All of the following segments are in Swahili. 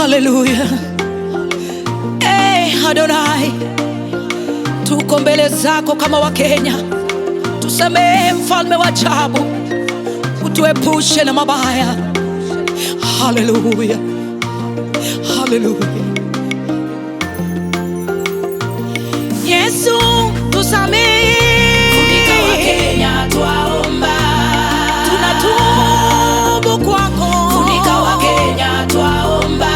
Haleluya. Adonai, tuko mbele zako kama Wakenya. Tusamehe mfalme wa ajabu, utuepushe na mabaya. Haleluya, haleluya. Yesu tusamehe, funika Wakenya twaomba. Tunatubu kwako, funika Wakenya twaomba.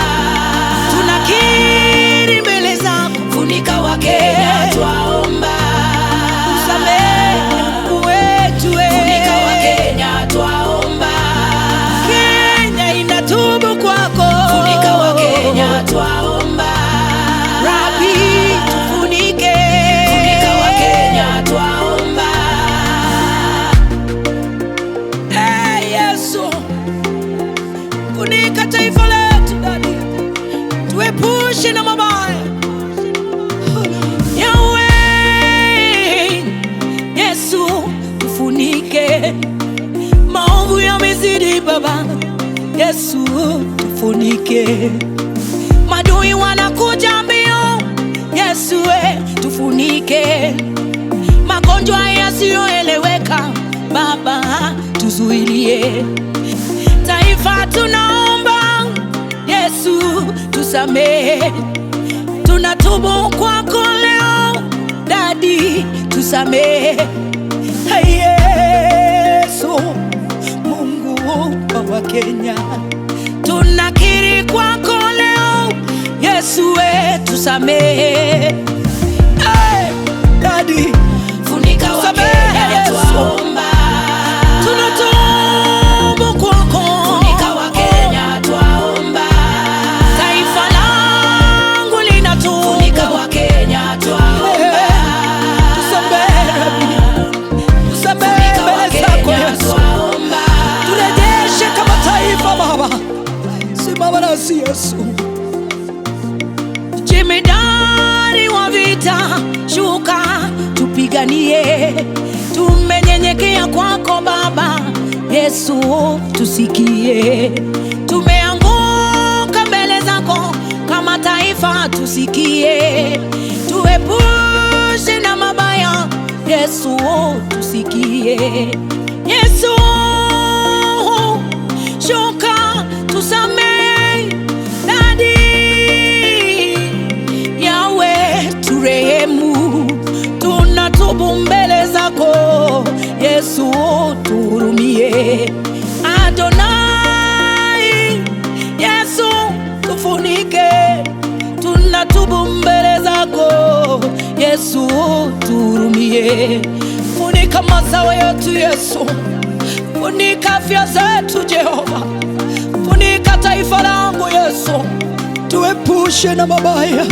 Tunakiri mbele zako, funika Wakenya twaomba. Tusamehe wetu, funika Wakenya twaomba. Kenya inatubu kwako, funika Wakenya twaomba. Rabi tufunike, funika Wakenya twaomba. Yesu, funika taifa letu Daddy, tuepushe na mabaya. Yahweh, Yesu tufunike, maovu yamezidi Baba. Yesu tufunike, madui wanakuja mbio. Yesu tufunike, magonjwa yasiyoeleweka Baba tuzuilie. Taifa tunaomba, Yesu tusamehe. Tunatubu kwako leo Daddy, tusamehe. Yesu Mungu wa Kenya, tunakiri kwako leo Yesu tusamehe. Daddy, funika Wakenya twaomba. Tunatubu kwako, funika Wakenya twaomba. taifa langu linatubu. funika Wakenya twaomba. Tusamehe mbele zako Yesu, turejeshe kama taifa Baba. Simama nasi Yesu, jemedari wa vita, shuka tupiganie. Tumenyenyekea kwako Baba Yesu, tusikie. Tumeanguka mbele zako kama taifa, tusikie. Tuepushe na mabaya Yesu, tusikie. Yesu shuka tusamehe Daddy. Yahweh turehemu, tunatubu mbele zako Yesu, tuhurumie. Adonai, Yesu tufunike, tunatubu mbele zako Yesu, tuhurumie. Funika mazao yetu Yesu, funika afya zetu Jehova, funika taifa langu Yesu, tuepushe na mabaya.